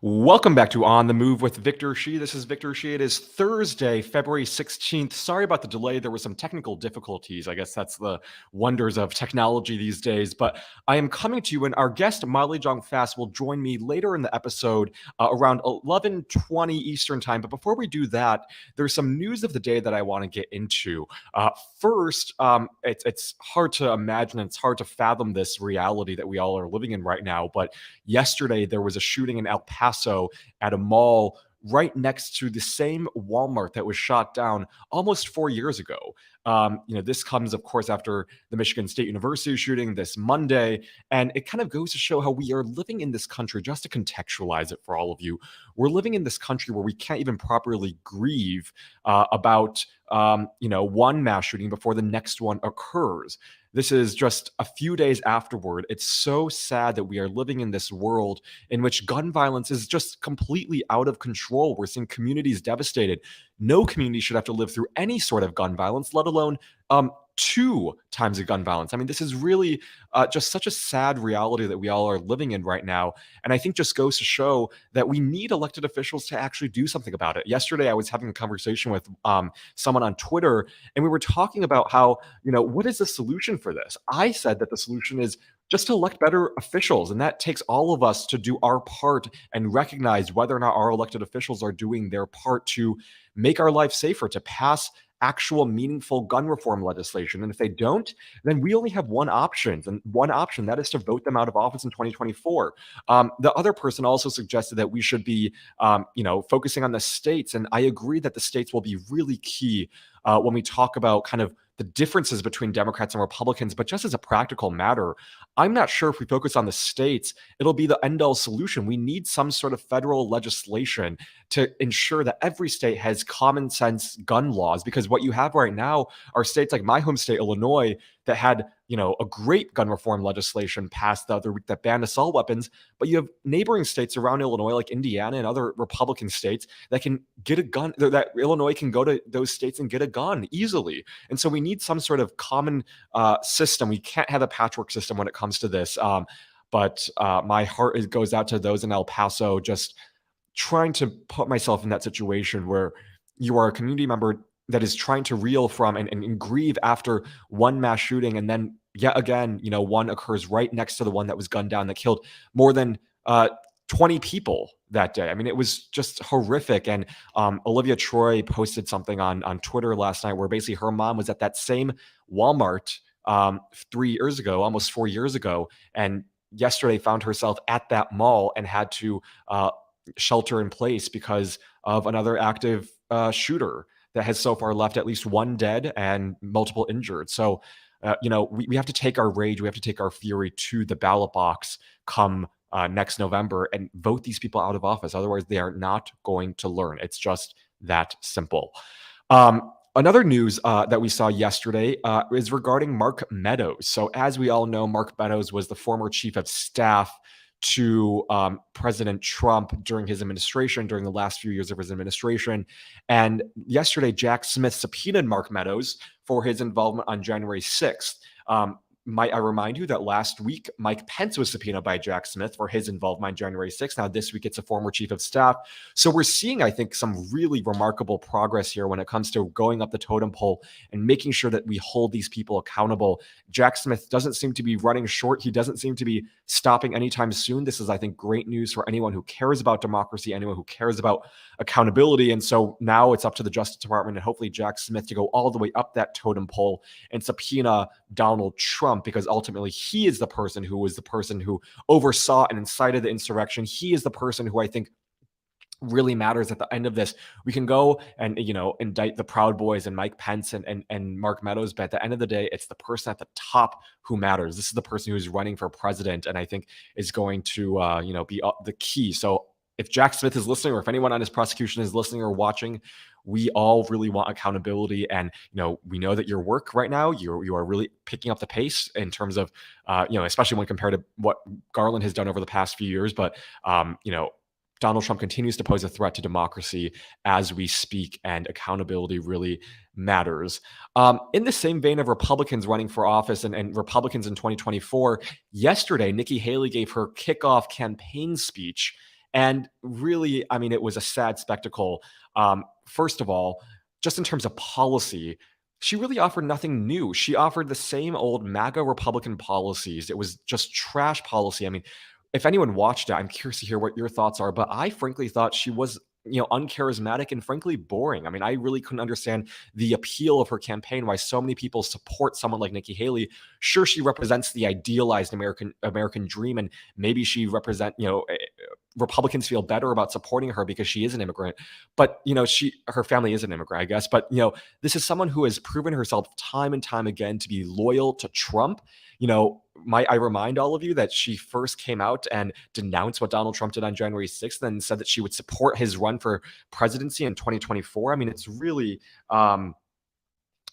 Welcome back to On the Move with Victor Shi. This is Victor Shi. It is Thursday, February 16th. Sorry about the delay. There were some technical difficulties. I guess that's the wonders of technology these days. But I am coming to you, and our guest, Molly Jong-Fast, will join me later in the episode around 11:20 Eastern Time. But before we do that, there's some news of the day that I want to get into. First, it's hard to imagine, it's hard to fathom this reality that we all are living in right now. But yesterday, there was a shooting in El Paso at a mall right next to the same Walmart that was shot down almost 4 years ago. This comes, of course, after the Michigan State University shooting this Monday, and it kind of goes to show how we are living in this country. Just to contextualize it for all of you, we're living in this country where we can't even properly grieve about one mass shooting before the next one occurs. This is just a few days afterward. It's so sad that we are living in this world in which gun violence is just completely out of control. We're seeing communities devastated. No community should have to live through any sort of gun violence, let alone two times of gun violence. I mean, this is really just such a sad reality that we all are living in right now. And I think just goes to show that we need elected officials to actually do something about it. Yesterday, I was having a conversation with someone on Twitter, and we were talking about how, what is the solution for this? I said that the solution is just to elect better officials. And that takes all of us to do our part and recognize whether or not our elected officials are doing their part to make our life safer, to pass actual meaningful gun reform legislation. And if they don't, then we only have one option, and one option, that is to vote them out of office in 2024. The other person also suggested that we should be, focusing on the states. And I agree that the states will be really key when we talk about kind of the differences between Democrats and Republicans. But just as a practical matter, I'm not sure if we focus on the states, it'll be the end-all solution. We need some sort of federal legislation to ensure that every state has common sense gun laws, because what you have right now are states like my home state, Illinois, that had, a great gun reform legislation passed the other week that banned assault weapons. But you have neighboring states around Illinois, like Indiana and other Republican states, that can get a gun, that Illinois can go to those states and get a gun easily. And so we need some sort of common system. We can't have a patchwork system when it comes to this. But my heart goes out to those in El Paso, just trying to put myself in that situation where you are a community member that is trying to reel from and grieve after one mass shooting, and then yet again, one occurs right next to the one that was gunned down that killed more than 20 people that day. I mean, it was just horrific. And Olivia Troy posted something on Twitter last night where basically her mom was at that same Walmart 3 years ago, almost 4 years ago, and yesterday found herself at that mall and had to shelter in place because of another active shooter that has so far left at least one dead and multiple injured. So, we have to take our rage, we have to take our fury to the ballot box come next November and vote these people out of office. Otherwise, they are not going to learn. It's just that simple. Another news that we saw yesterday is regarding Mark Meadows. So as we all know, Mark Meadows was the former chief of staff to President Trump during his administration, during the last few years of his administration. And yesterday, Jack Smith subpoenaed Mark Meadows for his involvement on January 6th. Might I remind you that last week, Mike Pence was subpoenaed by Jack Smith for his involvement on January 6th. Now, this week, it's a former chief of staff. So we're seeing, I think, some really remarkable progress here when it comes to going up the totem pole and making sure that we hold these people accountable. Jack Smith doesn't seem to be running short. He doesn't seem to be stopping anytime soon. This is, I think, great news for anyone who cares about democracy, anyone who cares about accountability. And so now it's up to the Justice Department and hopefully Jack Smith to go all the way up that totem pole and subpoena Donald Trump, because ultimately he is the person who was the person who oversaw and incited the insurrection. He is the person who I think really matters at the end of this. We can go and, indict the Proud Boys and Mike Pence and Mark Meadows, but at the end of the day, it's the person at the top who matters. This is the person who's running for president, and I think is going to, be the key. So if Jack Smith is listening, or if anyone on his prosecution is listening or watching, we all really want accountability. And, we know that your work right now, you are really picking up the pace in terms of, especially when compared to what Garland has done over the past few years. But, Donald Trump continues to pose a threat to democracy as we speak, and accountability really matters. In the same vein of Republicans running for office and Republicans in 2024, yesterday, Nikki Haley gave her kickoff campaign speech. And really, I mean, it was a sad spectacle. First of all, just in terms of policy, she really offered nothing new. She offered the same old MAGA Republican policies. It was just trash policy. I mean, if anyone watched it, I'm curious to hear what your thoughts are, but I frankly thought she was, uncharismatic and frankly boring. I mean, I really couldn't understand the appeal of her campaign, why so many people support someone like Nikki Haley. Sure, she represents the idealized American dream, and maybe she represent, Republicans feel better about supporting her because she is an immigrant. But her family is an immigrant, I guess. But this is someone who has proven herself time and time again to be loyal to Trump. I remind all of you that she first came out and denounced what Donald Trump did on January 6th and said that she would support his run for presidency in 2024. I mean, it's really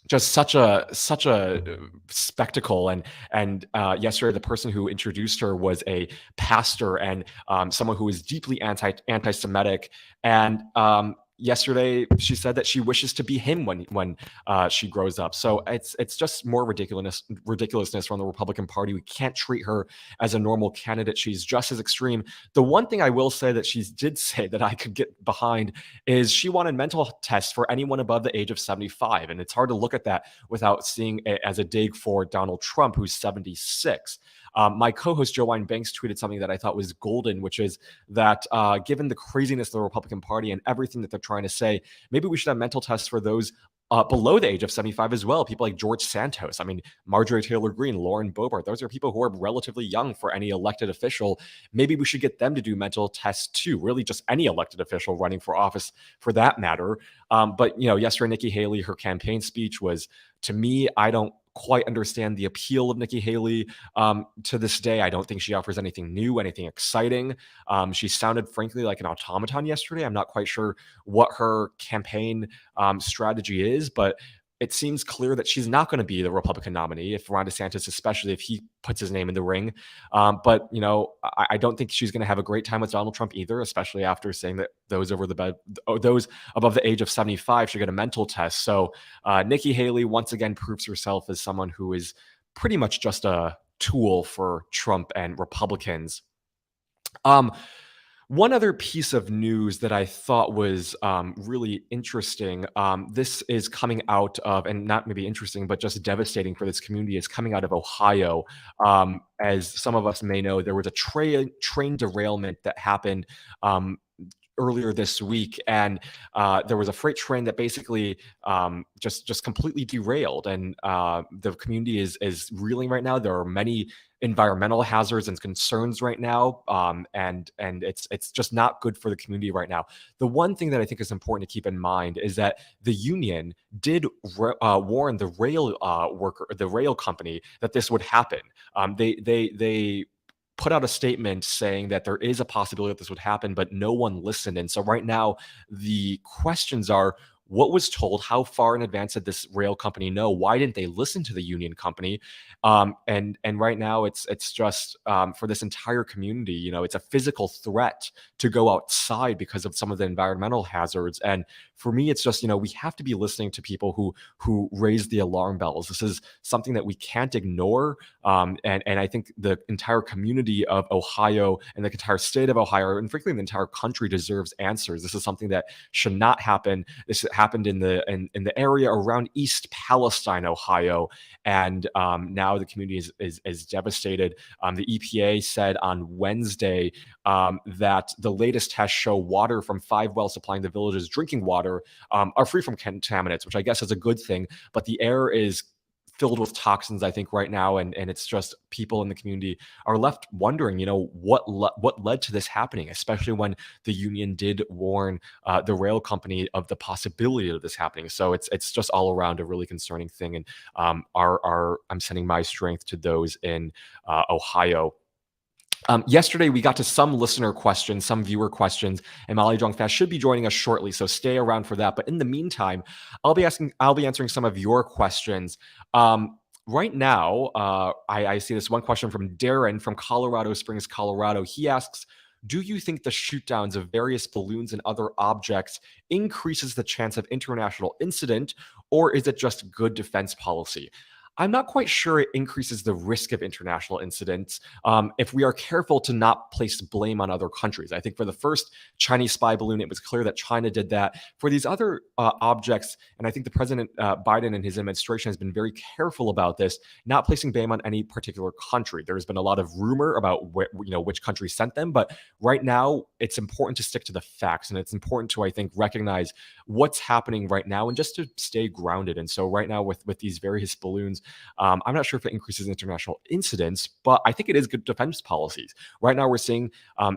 just such a spectacle. And yesterday, the person who introduced her was a pastor and someone who is deeply anti-Semitic. And yesterday, she said that she wishes to be him when she grows up. So it's just more ridiculousness from the Republican Party. We can't treat her as a normal candidate. She's just as extreme. The one thing I will say that she did say that I could get behind is she wanted mental tests for anyone above the age of 75. And it's hard to look at that without seeing it as a dig for Donald Trump, who's 76. My co-host Joe Banks tweeted something that I thought was golden, which is that given the craziness of the Republican Party and everything that they're trying to say, maybe we should have mental tests for those below the age of 75 as well. People like George Santos, I mean, Marjorie Taylor Greene, Lauren Boebert. Those are people who are relatively young for any elected official. Maybe we should get them to do mental tests too. Really, just any elected official running for office, for that matter. But yesterday, Nikki Haley, her campaign speech was, to me, I don't quite understand the appeal of Nikki Haley. To this day, I don't think she offers anything new, anything exciting. She sounded, frankly, like an automaton yesterday. I'm not quite sure what her campaign strategy is, but it seems clear that she's not going to be the Republican nominee, if Ron DeSantis, especially if he puts his name in the ring. But I don't think she's going to have a great time with Donald Trump either, especially after saying that those above the age of 75 should get a mental test. So Nikki Haley once again proves herself as someone who is pretty much just a tool for Trump and Republicans. One other piece of news that I thought was really interesting, this is coming out of, and not maybe interesting, but just devastating for this community, is coming out of Ohio. As some of us may know, there was a train derailment that happened earlier this week, and there was a freight train that basically just completely derailed, and the community is reeling right now. There are many environmental hazards and concerns right now, and it's just not good for the community right now. The one thing that I think is important to keep in mind is that the union did warn the rail company that this would happen. They put out a statement saying that there is a possibility that this would happen, but no one listened. And so right now, the questions are, what was told? How far in advance did this rail company know? Why didn't they listen to the union company? And right now, it's just for this entire community. It's a physical threat to go outside because of some of the environmental hazards. And for me, it's just we have to be listening to people who raise the alarm bells. This is something that we can't ignore. And I think the entire community of Ohio and the entire state of Ohio, and frankly, the entire country deserves answers. This is something that should not happen. This happened in the area around East Palestine, Ohio, and now the community is devastated. The EPA said on Wednesday that the latest tests show water from 5 wells supplying the village's drinking water are free from contaminants, which I guess is a good thing. But the air is filled with toxins, I think, right now, and it's just people in the community are left wondering, what led to this happening, especially when the union did warn the rail company of the possibility of this happening. So it's just all around a really concerning thing, and I'm sending my strength to those in Ohio. Yesterday, we got to some listener questions, some viewer questions, and Molly JongFast should be joining us shortly, so stay around for that. But in the meantime, I'll be answering some of your questions. Right now, I see this one question from Darren from Colorado Springs, Colorado. He asks, do you think the shootdowns of various balloons and other objects increases the chance of international incident, or is it just good defense policy? I'm not quite sure it increases the risk of international incidents if we are careful to not place blame on other countries. I think for the first Chinese spy balloon, it was clear that China did that. For these other objects, and I think the President Biden and his administration has been very careful about this, not placing blame on any particular country. There's been a lot of rumor about which country sent them, but right now it's important to stick to the facts, and it's important to, I think, recognize what's happening right now and just to stay grounded. And so right now with these various balloons, I'm not sure if it increases international incidents, but I think it is good defense policies. Right now, we're seeing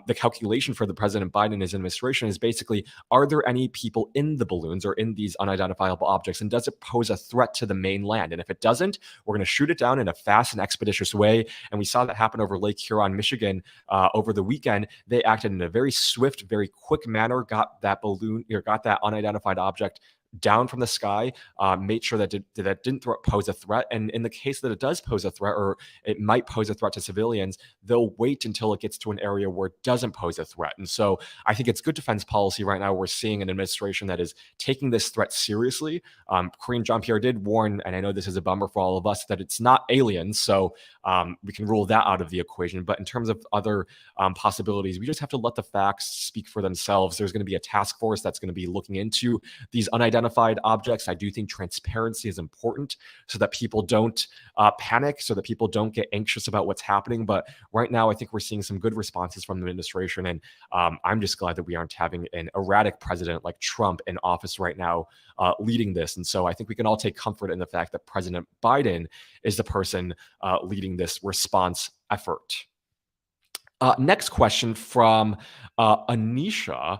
the calculation for the President Biden and his administration is basically, are there any people in the balloons or in these unidentifiable objects, and does it pose a threat to the mainland? And if it doesn't, we're going to shoot it down in a fast and expeditious way. And we saw that happen over Lake Huron, Michigan, over the weekend. They acted in a very swift, very quick manner, got that balloon, or got that unidentified object down from the sky, made sure that didn't pose a threat. And in the case that it does pose a threat, or it might pose a threat to civilians, they'll wait until it gets to an area where it doesn't pose a threat. And so I think it's good defense policy right now. We're seeing an administration that is taking this threat seriously. Karine Jean-Pierre did warn, and I know this is a bummer for all of us, that it's not aliens. So we can rule that out of the equation. But in terms of other possibilities, we just have to let the facts speak for themselves. There's going to be a task force that's going to be looking into these unidentified objects. I do think transparency is important so that people don't panic, so that people don't get anxious about what's happening. But right now, I think we're seeing some good responses from the administration. And I'm just glad that we aren't having an erratic president like Trump in office right now leading this. And so I think we can all take comfort in the fact that President Biden is the person leading this response effort. Next question from Anisha.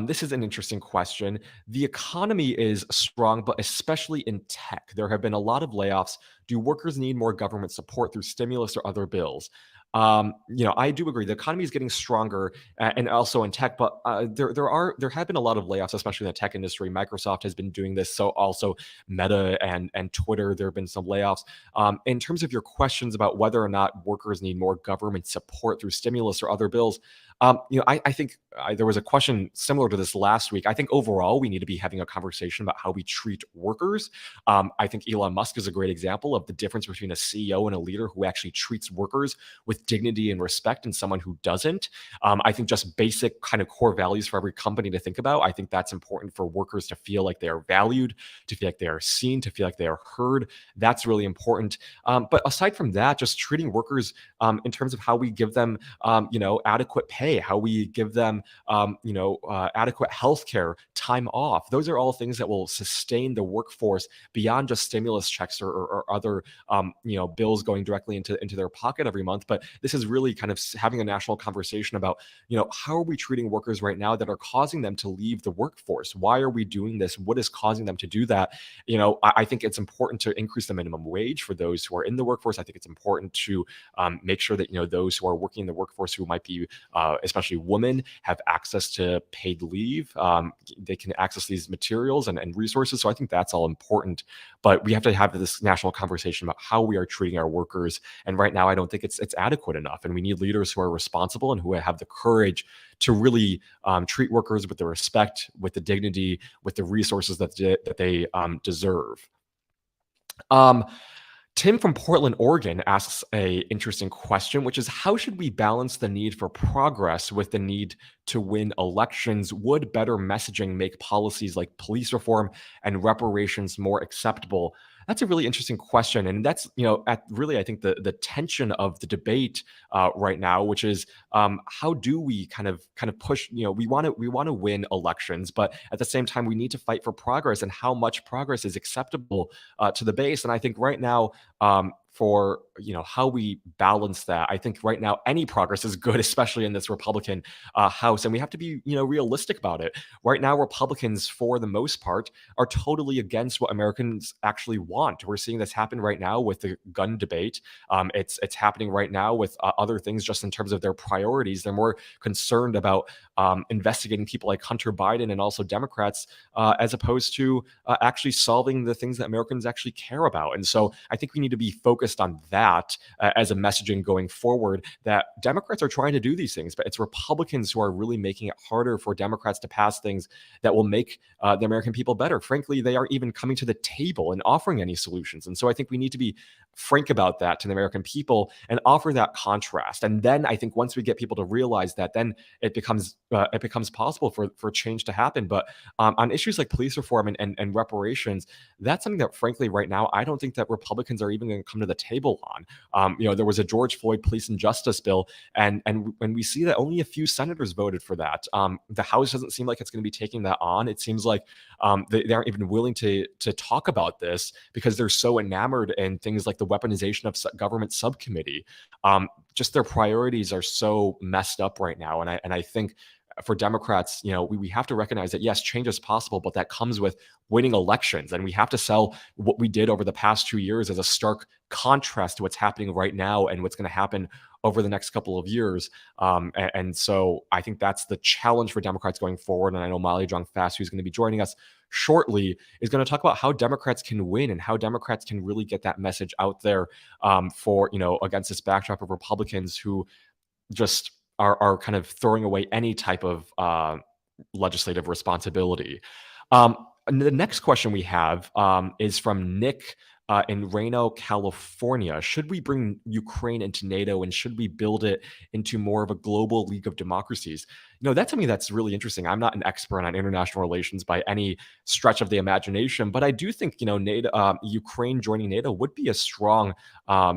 This is an interesting question. The economy is strong, but especially in tech, there have been a lot of layoffs. Do workers need more government support through stimulus or other bills? I do agree. The economy is getting stronger, and also in tech, but there have been a lot of layoffs, especially in the tech industry. Microsoft has been doing this, so also Meta and Twitter. There have been some layoffs. In terms of your questions about whether or not workers need more government support through stimulus or other bills, I think there was a question similar to this last week. I think overall we need to be having a conversation about how we treat workers. I think Elon Musk is a great example of the difference between a CEO and a leader who actually treats workers with dignity and respect and someone who doesn't. I think just basic kind of core values for every company to think about. I think that's important for workers to feel like they are valued, to feel like they are seen, to feel like they are heard. That's really important. But aside from that, just treating workers in terms of how we give them, adequate pay, how we give them, adequate health care, time off. Those are all things that will sustain the workforce beyond just stimulus checks or other, bills going directly into their pocket every month. But this is really kind of having a national conversation about, how are we treating workers right now that are causing them to leave the workforce? Why are we doing this? What is causing them to do that? I think it's important to increase the minimum wage for those who are in the workforce. I think it's important to make sure that, those who are working in the workforce who might be, especially women, have access to paid leave. They can access these materials and resources. So I think that's all important. But we have to have this national conversation about how we are treating our workers. And right now, I don't think it's adequate enough. And we need leaders who are responsible and who have the courage to really treat workers with the respect, with the dignity, with the resources that they deserve. Tim from Portland, Oregon asks a interesting question, which is, how should we balance the need for progress with the need to win elections? Would better messaging make policies like police reform and reparations more acceptable? That's a really interesting question. And that's, at really, I think the tension of the debate right now, which is how do we kind of push, we want to win elections, but at the same time, we need to fight for progress, and how much progress is acceptable to the base. And I think right now, for how we balance that, I think right now any progress is good, especially in this Republican House, and we have to be realistic about it. Right now, Republicans, for the most part, are totally against what Americans actually want. We're seeing this happen right now with the gun debate. It's happening right now with other things, just in terms of their priorities. They're more concerned about investigating people like Hunter Biden and also Democrats, as opposed to actually solving the things that Americans actually care about. And so I think we need to be focused on that as a messaging going forward, that Democrats are trying to do these things, but it's Republicans who are really making it harder for Democrats to pass things that will make the American people better. Frankly, they aren't even coming to the table and offering any solutions. And so I think we need to be frank about that to the American people and offer that contrast. And then I think once we get people to realize that, then it becomes possible for change to happen. But on issues like police reform and reparations, that's something that, frankly, right now, I don't think that Republicans are even going to come to the table on. There was a George Floyd police and justice bill, and when we see that only a few senators voted for that, the House doesn't seem like it's going to be taking that on. It seems like they aren't even willing to talk about this because they're so enamored in things like the weaponization of government subcommittee. Just their priorities are so messed up right now, and I think for Democrats, we have to recognize that, yes, change is possible, but that comes with winning elections. And we have to sell what we did over the past 2 years as a stark contrast to what's happening right now and what's going to happen over the next couple of years. And so I think that's the challenge for Democrats going forward. And I know Molly Jong-Fast, who's going to be joining us shortly, is going to talk about how Democrats can win and how Democrats can really get that message out there for, against this backdrop of Republicans who just are kind of throwing away any type of legislative responsibility. The next question we have is from Nick in Reno, California. Should we bring Ukraine into NATO, and should we build it into more of a global league of democracies? That's something that's really interesting. I'm not an expert on international relations by any stretch of the imagination, but I do think NATO, Ukraine joining NATO would be a strong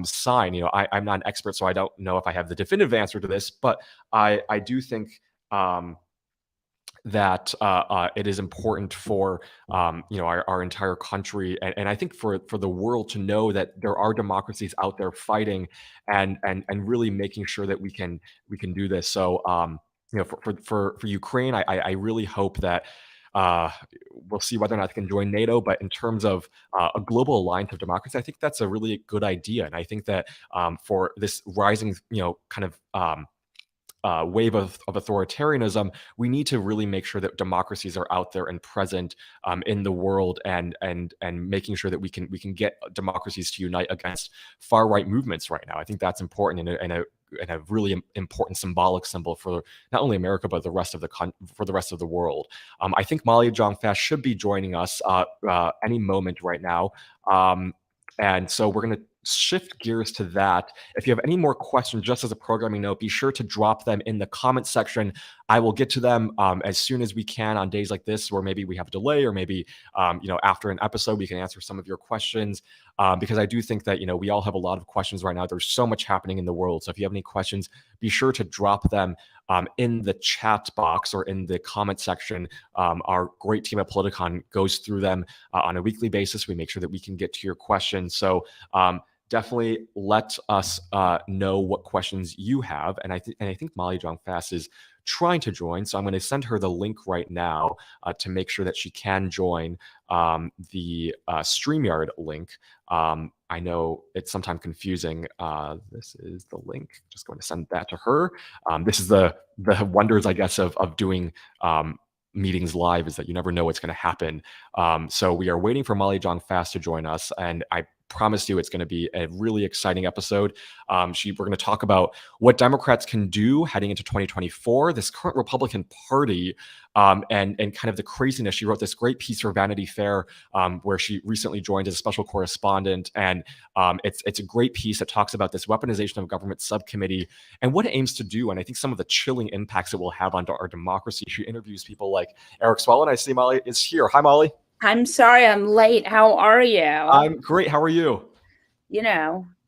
sign. I'm not an expert, so I don't know if I have the definitive answer to this, but I do think that it is important for our entire country, and I think for the world to know that there are democracies out there fighting and really making sure that we can do this. So for Ukraine, I really hope that we'll see whether or not they can join NATO. But in terms of a global alliance of democracy, I think that's a really good idea, and I think that for this rising kind of wave of authoritarianism, we need to really make sure that democracies are out there and present in the world, and making sure that we can get democracies to unite against far right movements right now. I think that's important and a really important symbolic symbol for not only America but the rest of the world. I think Molly Jong-Fast should be joining us any moment right now, and so we're going to shift gears to that. If you have any more questions, just as a programming note, be sure to drop them in the comment section. I will get to them as soon as we can on days like this, where maybe we have a delay, or maybe after an episode we can answer some of your questions, because I do think that we all have a lot of questions right now. There's so much happening in the world, so if you have any questions, be sure to drop them in the chat box or in the comment section. Our great team at Politicon goes through them on a weekly basis. We make sure that we can get to your questions. So definitely let us know what questions you have. And I think Molly Jong-Fast is trying to join, so I'm going to send her the link right now to make sure that she can join the StreamYard link. I know it's sometimes confusing. This is the link. Just going to send that to her. This is the wonders, I guess, of doing meetings live, is that you never know what's going to happen. So we are waiting for Molly Jong-Fast to join us, and I promise you it's going to be a really exciting episode. We're going to talk about what Democrats can do heading into 2024, this current Republican Party, and kind of the craziness. She wrote this great piece for Vanity Fair, where she recently joined as a special correspondent, and it's a great piece that talks about this weaponization of government subcommittee and what it aims to do, and I think some of the chilling impacts it will have on our democracy. She interviews people like Eric Swalwell. I see Molly is here. Hi, Molly. I'm sorry I'm late. How are you? I'm great. How are you?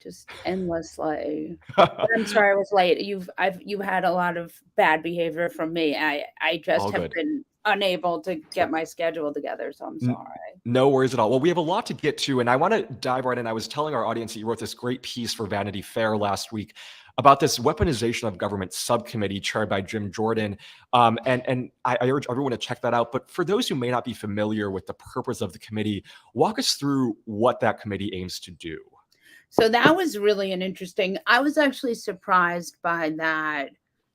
Just endlessly. But I'm sorry I was late. You've had a lot of bad behavior from me. I just have been unable to get my schedule together, so I'm sorry. No worries at all. Well, we have a lot to get to, and I want to dive right in. I was telling our audience that you wrote this great piece for Vanity Fair last week about this weaponization of government subcommittee chaired by Jim Jordan. And I urge everyone to check that out. But for those who may not be familiar with the purpose of the committee, walk us through what that committee aims to do. So that was really I was actually surprised by that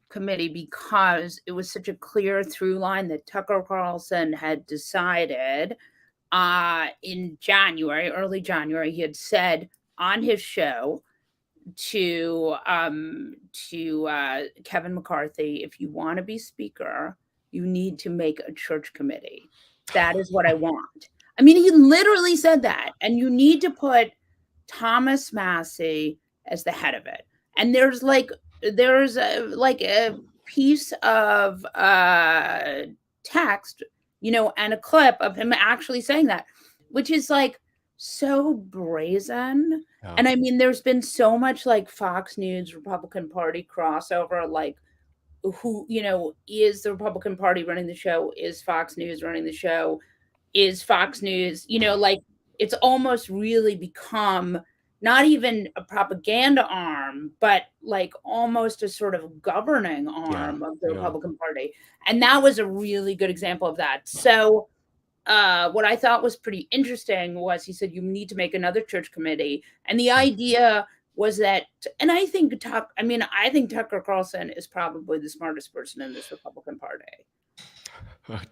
committee, because it was such a clear through line that Tucker Carlson had decided in January, early January. He had said, on his show to Kevin McCarthy, if you want to be speaker, you need to make a church committee. That is what I want. I mean, he literally said that, and you need to put Thomas Massey as the head of it. And there's a piece of text, and a clip of him actually saying that, which is like so brazen. Yeah. And I mean, there's been so much like Fox News Republican Party crossover, like who, is the Republican Party running the show? Is Fox News running the show? Is Fox News, like it's almost really become not even a propaganda arm, but like almost a sort of governing arm of the Republican Party. And that was a really good example of that. So what I thought was pretty interesting was he said, you need to make another church committee. And the idea was that, and I think Tucker Carlson is probably the smartest person in this Republican Party.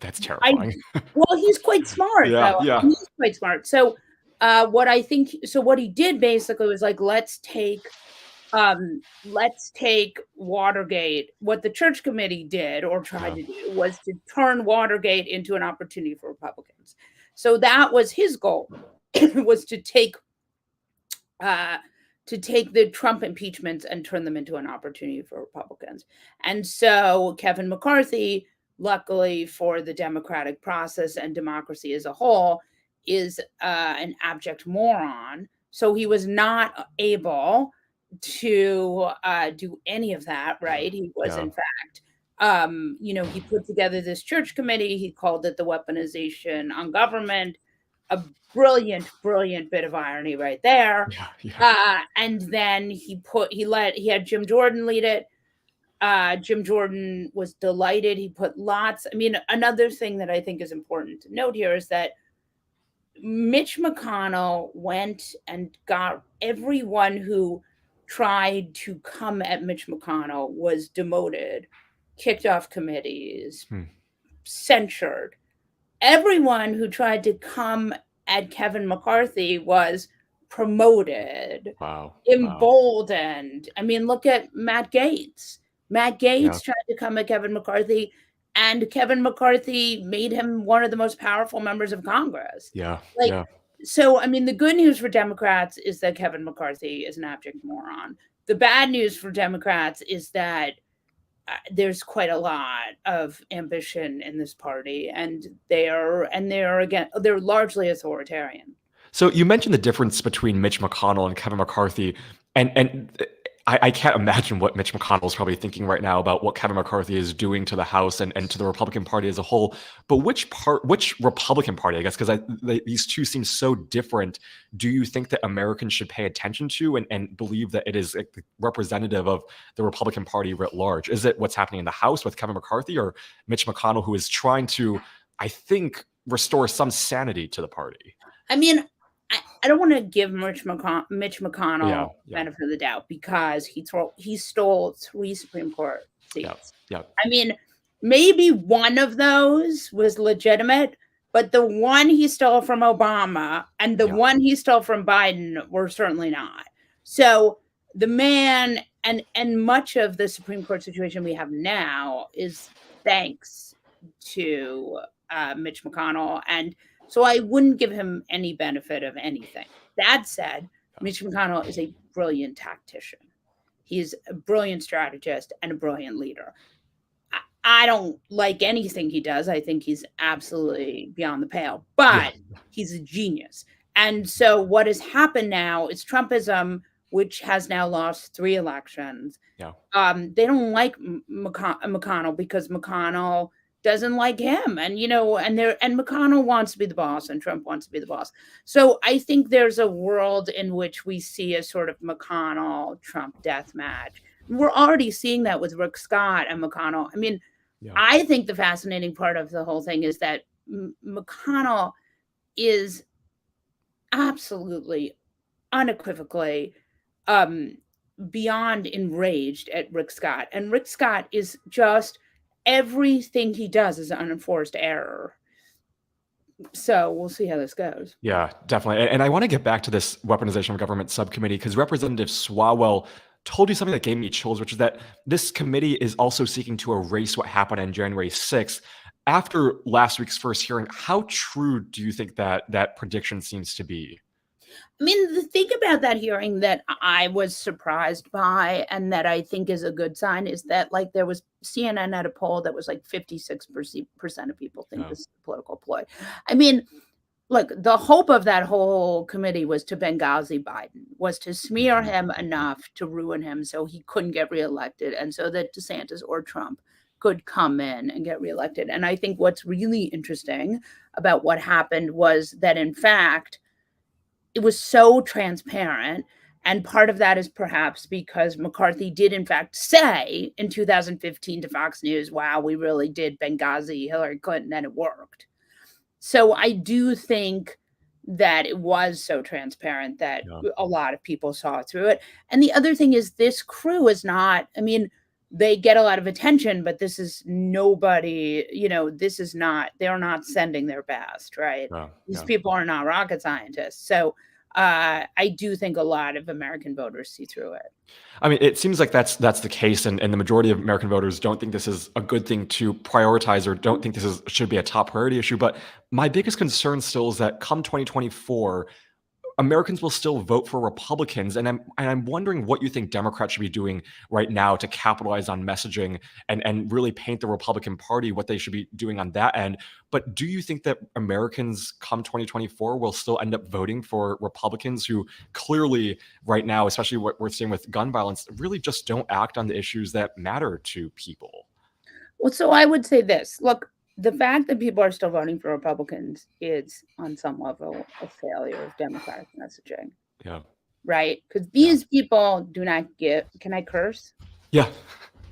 That's terrifying. Well, he's quite smart, though. Yeah. He's quite smart. So what he did basically was like, let's take Watergate. What the church committee did or tried to do was to turn Watergate into an opportunity for Republicans. So that was his goal, was to take the Trump impeachments and turn them into an opportunity for Republicans. And so Kevin McCarthy, luckily for the democratic process and democracy as a whole, is an abject moron. So he was not able to do any of that, right? He was, in fact, he put together this church committee. He called it the Weaponization on Government. A brilliant bit of irony right there. And then he had Jim Jordan lead it. Jim Jordan was delighted. He put another thing that I think is important to note here is that Mitch McConnell went and got everyone who tried to come at Mitch McConnell was demoted, kicked off committees, censured. Everyone who tried to come at Kevin McCarthy was promoted, emboldened. I mean, look at Matt Gaetz. Matt Gaetz tried to come at Kevin McCarthy, and Kevin McCarthy made him one of the most powerful members of Congress. So, I mean, the good news for Democrats is that Kevin McCarthy is an abject moron. The bad news for Democrats is that there's quite a lot of ambition in this party, and they're largely authoritarian. So you mentioned the difference between Mitch McConnell and Kevin McCarthy, and I can't imagine what Mitch McConnell is probably thinking right now about what Kevin McCarthy is doing to the House and to the Republican Party as a whole. But which Republican Party, I guess, because these two seem so different, do you think that Americans should pay attention to and believe that it is representative of the Republican Party writ large? Is it what's happening in the House with Kevin McCarthy or Mitch McConnell, who is trying to, I think, restore some sanity to the party? I mean, I don't want to give Mitch McConnell benefit of the doubt because he stole 3 Supreme Court seats. I mean, maybe one of those was legitimate, but the one he stole from Obama and the one he stole from Biden were certainly not. So the man and much of the Supreme Court situation we have now is thanks to Mitch McConnell. And so I wouldn't give him any benefit of anything. That said, Mitch McConnell is a brilliant tactician. He's a brilliant strategist and a brilliant leader. I don't like anything he does. I think he's absolutely beyond the pale, but he's a genius. And so what has happened now is Trumpism, which has now lost 3 elections. They don't like McConnell because McConnell doesn't like him, and McConnell wants to be the boss and Trump wants to be the boss. So I think there's a world in which we see a sort of McConnell-Trump death match. We're already seeing that with Rick Scott and McConnell. I mean, I think the fascinating part of the whole thing is that McConnell is absolutely, unequivocally beyond enraged at Rick Scott, and Rick Scott is just everything he does is an unenforced error. So we'll see how this goes. Yeah, definitely. And I want to get back to this weaponization of government subcommittee because Representative Swalwell told you something that gave me chills, which is that this committee is also seeking to erase what happened on January 6th. After last week's first hearing, how true do you think that prediction seems to be? I mean, the thing about that hearing that I was surprised by and that I think is a good sign is that, like, there was CNN had a poll that was like 56% of people think this is a political ploy. I mean, look, the hope of that whole committee was to Benghazi Biden, was to smear him enough to ruin him so he couldn't get reelected and so that DeSantis or Trump could come in and get reelected. And I think what's really interesting about what happened was that, in fact, it was so transparent. And part of that is perhaps because McCarthy did, in fact, say in 2015 to Fox News, wow, we really did Benghazi Hillary Clinton, and it worked. So I do think that it was so transparent that a lot of people saw through it. And the other thing is this crew is not, I mean, they get a lot of attention, but this is nobody, this is not, they're not sending their best, right? These people are not rocket scientists. So I do think a lot of American voters see through it. I mean, it seems like that's the case, and the majority of American voters don't think this is a good thing to prioritize or don't think this should be a top priority issue. But my biggest concern still is that come 2024, Americans will still vote for Republicans, and I'm wondering what you think Democrats should be doing right now to capitalize on messaging and really paint the Republican Party, what they should be doing on that end. But do you think that Americans come 2024 will still end up voting for Republicans who clearly right now, especially what we're seeing with gun violence, really just don't act on the issues that matter to people? Well, so I would say this. Look, the fact that people are still voting for Republicans is, on some level, a failure of Democratic messaging. Yeah. Right? Because these people do not give. Can I curse? Yeah.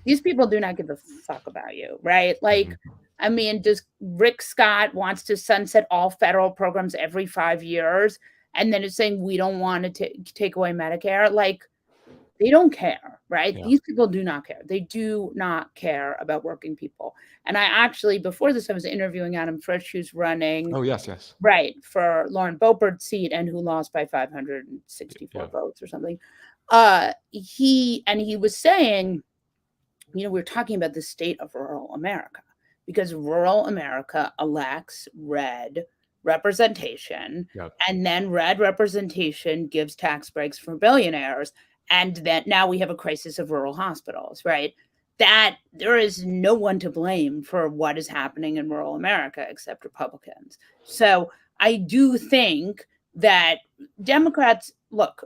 These people do not give a fuck about you, right? Like, I mean, just Rick Scott wants to sunset all federal programs every 5 years, and then it's saying we don't want to take away Medicare. Like, they don't care, right? Yeah. These people do not care. They do not care about working people. And I actually, before this, I was interviewing Adam Frisch, who's running. Oh, yes. Right, for Lauren Boebert's seat and who lost by 564 votes or something. He was saying, we were talking about the state of rural America because rural America elects red representation, and then red representation gives tax breaks for billionaires. And that now we have a crisis of rural hospitals, right? That there is no one to blame for what is happening in rural America except Republicans. So I do think that Democrats, look,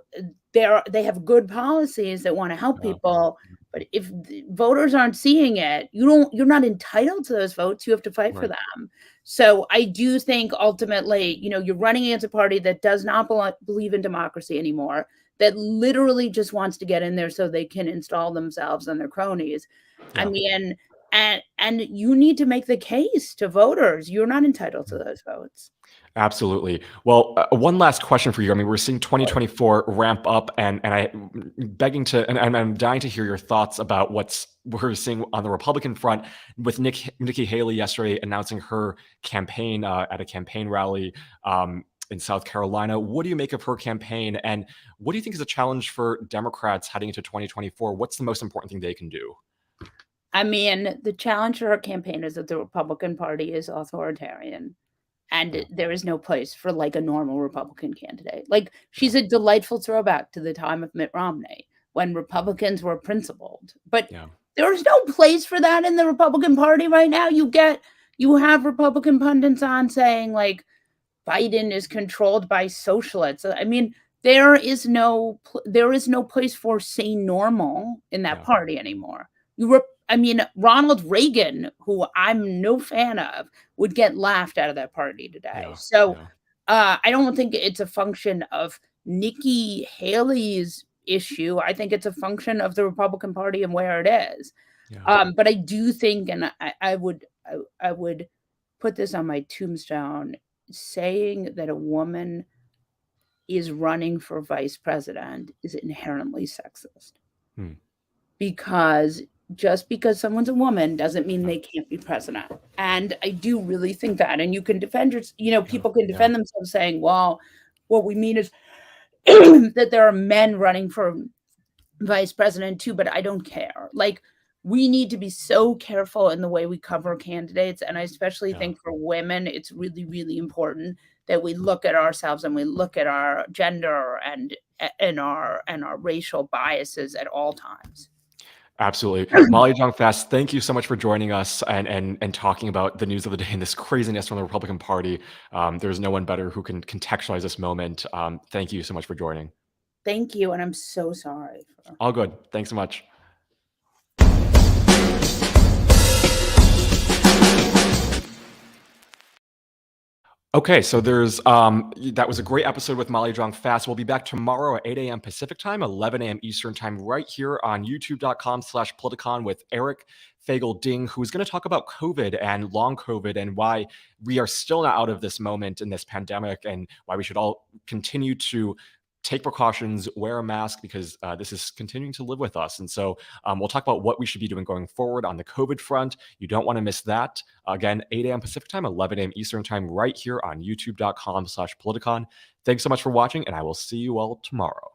they have good policies that want to help people, but if voters aren't seeing it, you're not entitled to those votes. You have to fight for them. So I do think ultimately, you're running against a party that does not believe in democracy anymore, that literally just wants to get in there so they can install themselves and their cronies. I mean, and you need to make the case to voters. You're not entitled to those votes. Absolutely. Well, one last question for you. I mean, we're seeing 2024 ramp up, and I'm dying to hear your thoughts about what we're seeing on the Republican front with Nikki Haley yesterday announcing her campaign at a campaign rally in South Carolina. What do you make of her campaign, and what do you think is a challenge for Democrats heading into 2024? What's the most important thing they can do? I mean, the challenge for her campaign is that the Republican Party is authoritarian, and there is no place for like a normal Republican candidate. Like, she's a delightful throwback to the time of Mitt Romney when Republicans were principled, but there's no place for that in the Republican Party right now. You have Republican pundits on saying like Biden is controlled by socialists. I mean, there is no place for sane normal in that party anymore. Ronald Reagan, who I'm no fan of, would get laughed out of that party today. I don't think it's a function of Nikki Haley's issue. I think it's a function of the Republican Party and where it is. But I do think, and I would put this on my tombstone, saying that a woman is running for vice president is inherently sexist. Because just because someone's a woman doesn't mean they can't be president. And I do really think that. And you can defend people can defend themselves saying, well, what we mean is that there are men running for vice president too, but I don't care. Like, we need to be so careful in the way we cover candidates. And I especially think for women, it's really, really important that we look at ourselves and we look at our gender and our racial biases at all times. Absolutely. Molly Jong-Fast, thank you so much for joining us and talking about the news of the day and this craziness from the Republican Party. There's no one better who can contextualize this moment. Thank you so much for joining. Thank you, and I'm so sorry. All good. Thanks so much. Okay, so there's that was a great episode with Molly Jong-Fast. We'll be back tomorrow at 8 a.m. Pacific time, 11 a.m. Eastern time, right here on youtube.com/Politicon with Eric Fagel-Ding, who's going to talk about COVID and long COVID and why we are still not out of this moment in this pandemic and why we should all continue to take precautions, wear a mask, because this is continuing to live with us. And so we'll talk about what we should be doing going forward on the COVID front. You don't want to miss that. Again, 8 a.m. Pacific time, 11 a.m. Eastern time, right here on youtube.com/Politicon. Thanks so much for watching, and I will see you all tomorrow.